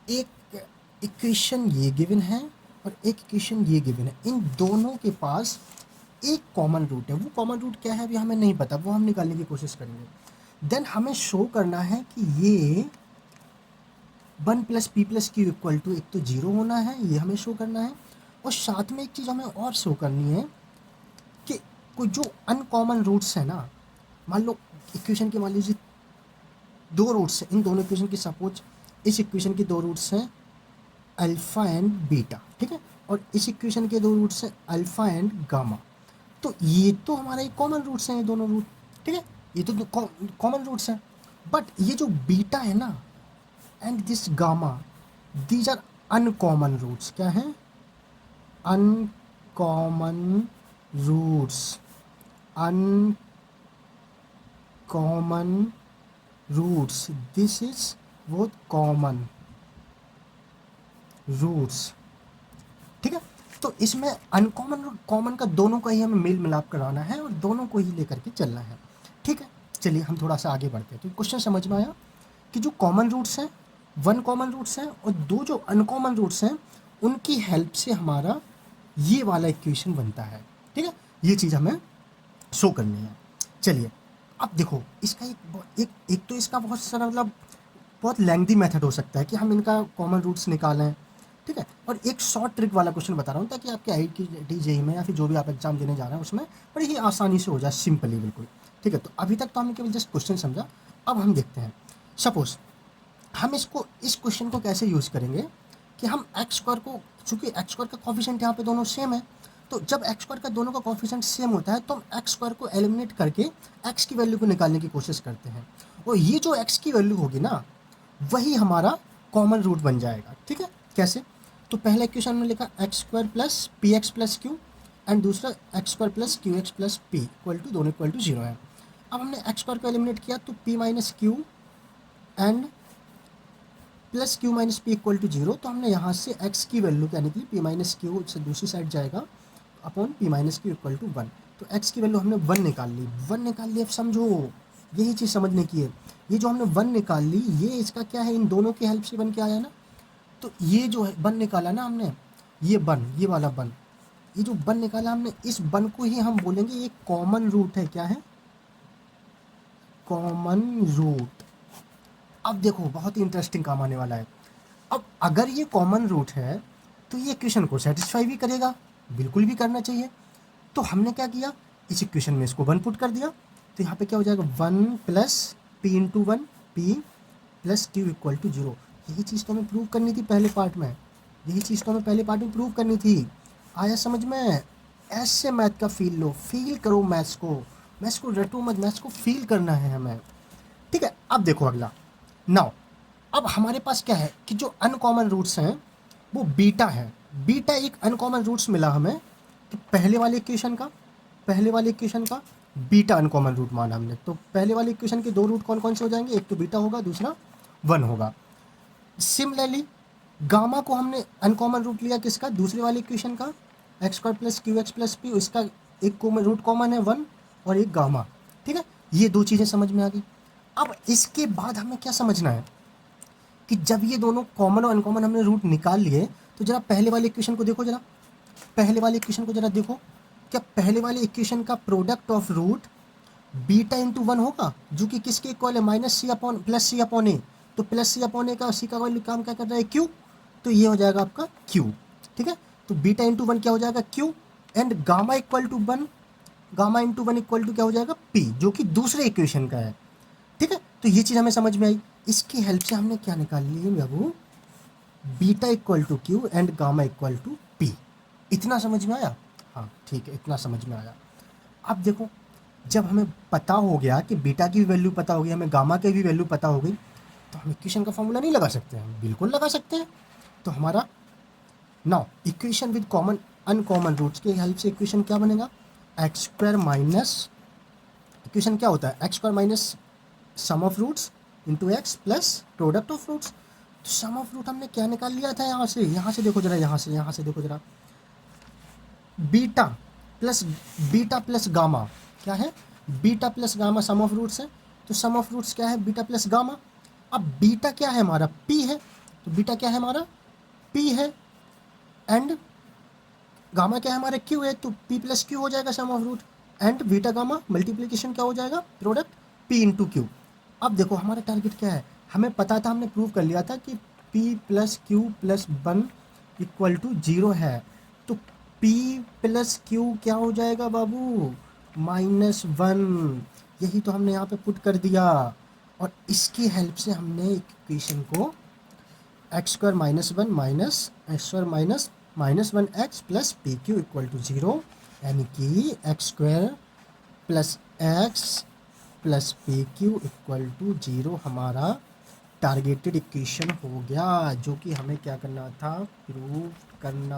एक इक्वेशन ये गिवन है और एक इक्वेशन ये गिवन है, इन दोनों के पास एक कॉमन रूट है। वो कॉमन रूट क्या है अभी हमें नहीं पता, वो हम निकालने की कोशिश करेंगे। देन हमें शो करना है कि ये 1 plus p plus q equal to, एक तो जीरो होना है, ये हमें शो करना है। और साथ में एक चीज़ हमें और शो करनी है कि कोई जो अनकॉमन रूट्स है ना, मान लो इक्वेशन के, मान लीजिए दो रूट्स हैं, इन दोनों इक्वेशन की सपोज इस इक्वेशन की दो रूट्स हैं अल्फ़ा एंड बीटा, ठीक है, और इस इक्वेशन के दो रूट्स हैं अल्फ़ा एंड गामा। तो ये तो हमारा एक कॉमन रूट्स हैं, ये दोनों रूट, ठीक है, ये तो कॉमन रूट्स हैं। बट ये जो बीटा है ना and this gamma, these are uncommon roots. क्या है? Uncommon roots. Uncommon roots, this is वो कॉमन रूट्स, ठीक है। तो इसमें अनकॉमन और कॉमन का दोनों का ही हमें मेल मिलाप कराना है और दोनों को ही लेकर के चलना है, ठीक है। चलिए हम थोड़ा सा आगे बढ़ते हैं। तो क्वेश्चन समझ में आया कि जो कॉमन रूट्स हैं, वन कॉमन रूट्स हैं और दो जो अनकॉमन रूट्स हैं, उनकी हेल्प से हमारा ये वाला इक्वेशन बनता है, ठीक है। ये चीज़ हमें शो करनी है। चलिए अब देखो, इसका एक तो इसका बहुत सारा मतलब बहुत लेंथी मेथड हो सकता है कि हम इनका कॉमन रूट्स निकालें, ठीक है। और एक शॉर्ट ट्रिक वाला क्वेश्चन बता रहा हूँ ताकि आपके IIT JEE में या फिर जो भी आप एग्जाम देने जा रहे हैं उसमें बड़ी ही आसानी से हो जाए, सिंपली बिल्कुल, ठीक है। तो अभी तक तो हमने केवल जस्ट क्वेश्चन समझा, अब हम देखते हैं। सपोज हम इस क्वेश्चन को कैसे यूज़ करेंगे कि हम एक्स स्क्वायर को, चूँकि एक्स स्क्वायर का कॉफिशेंट यहाँ पे दोनों सेम है, तो जब एक्स स्क्वायर का दोनों का कॉफिशेंट सेम होता है तो हम एक्स स्क्वायर को एलिमिनेट करके एक्स की वैल्यू को निकालने की कोशिश करते हैं। और ये जो एक्स की वैल्यू होगी ना, वही हमारा कॉमन रूट बन जाएगा, ठीक है। कैसे? तो पहला इक्वेशन में लिखा x square plus p x plus q and दूसरा x square plus q x plus p equal to, दोनों इक्वल टू जीरो है। अब हमने एक्स स्क्वायर को एलिमिनेट किया तो p minus q and plus q minus p equal to zero. तो हमने यहाँ से एक्स की वैल्यू क्या निकली, पी माइनस क्यू से दूसरी साइड जाएगा upon p minus q equal to one. तो एक्स की वैल्यू हमने वन निकाल ली, वन निकाल ली। अब समझो, यही चीज़ समझने की है। ये जो हमने वन निकाल ली, ये इसका क्या है, इन दोनों की हेल्प से बन के आया ना। तो ये जो है वन निकाला ना हमने, ये वन, ये वाला वन, ये जो वन निकाला हमने, इस वन को ही हम बोलेंगे ये कॉमन रूट है। क्या है? Common root. अब देखो बहुत ही इंटरेस्टिंग काम आने वाला है। अब अगर ये कॉमन रूट है तो ये इक्वेशन को सेटिस्फाई भी करेगा, बिल्कुल भी करना चाहिए। तो हमने क्या किया, इस इक्वेशन में इसको वन पुट कर दिया। तो यहाँ पे क्या हो जाएगा, one plus p into one, p plus q equal to zero. यही चीज़ तो हमें प्रूव करनी थी पहले पार्ट में, यही चीज़ तो हमें पहले पार्ट में प्रूव करनी थी। आया समझ में? ऐसे मैथ का फील लो, फील करो मैथ्स को, मैथ्स को रटो मत, मैथ्स को फील करना है हमें, ठीक है। अब देखो अगला, नाउ अब हमारे पास क्या है कि जो अनकॉमन रूट्स हैं वो बीटा है। बीटा एक अनकॉमन रूट्स मिला हमें, तो पहले वाले इक्वेशन का बीटा अनकॉमन रूट माना हमने। तो पहले वाले इक्वेशन के दो रूट कौन कौन से हो जाएंगे, एक तो बीटा होगा, दूसरा वन होगा। सिमिलरली गामा को हमने अनकॉमन रूट लिया किसका, दूसरे वाले इक्वेशन का, x square plus q x plus P, इसका एक रूट कॉमन है वन और एक गामा, ठीक है। ये दो चीज़ें समझ में आ गई। अब इसके बाद हमें क्या समझना है कि जब ये दोनों कॉमन और अनकॉमन हमने रूट निकाल लिए, तो जरा पहले वाले इक्वेशन को देखो, जरा पहले वाले इक्वेशन को जरा देखो, क्या पहले वाले इक्वेशन का product of root beta into one होगा, जो कि किसके इक्वल है, minus c upon plus c upon a. तो प्लस सी अपॉन ए का सी का वैल्यू काम क्या कर रहा है, क्यू। तो ये हो जाएगा आपका क्यू, ठीक है। तो बीटा इंटू वन क्या हो जाएगा, q, and gamma equal to one, gamma into one equal to क्या हो जाएगा, पी, जो कि दूसरे इक्वेशन का है, ठीक है। तो ये चीज़ हमें समझ में आई। इसकी हेल्प से हमने क्या निकाल ली बाबू, beta equal to q and gamma equal to p. इतना समझ में आया? हाँ ठीक है, इतना समझ में आया। अब देखो, जब हमें पता हो गया कि बीटा की भी वैल्यू पता हो गई, हमें गामा की भी वैल्यू पता हो गई, तो हम इक्वेशन का फॉर्मूला नहीं लगा सकते हैं, बिल्कुल लगा सकते हैं। तो हमारा now equation with common uncommon roots की हेल्प से इक्वेशन क्या बनेगा, एक्स स्क्वायर माइनस, इक्वेशन क्या होता है, x square minus sum of roots into x plus product of roots. तो सम ऑफ रूट हमने क्या निकाल लिया था, यहाँ से देखो जरा, यहाँ से देखो जरा, बीटा प्लस गामा, क्या है, beta plus gamma sum of roots है। तो सम ऑफ रूट्स क्या है, बीटा प्लस गामा। अब बीटा क्या है हमारा, पी है, तो बीटा क्या है हमारा, पी है, एंड गामा क्या है हमारा, क्यू है, तो पी प्लस क्यू हो जाएगा sum of root, and beta gamma multiplication क्या हो जाएगा, प्रोडक्ट पी इंटू क्यू। अब देखो हमारा टारगेट क्या है, हमें पता था, हमने प्रूव कर लिया था कि p plus q plus one equal to zero है, तो पी प्लस क्यू क्या हो जाएगा बाबू, -1। यही तो हमने यहाँ पे पुट कर दिया, और इसकी हेल्प से हमने इक्वेशन को x square -1 minus x square -1 x plus p q equal to zero, यानी कि x square plus x plus p q equal to zero हमारा टारगेटेड इक्वेशन हो गया, जो कि हमें क्या करना था, प्रूव करना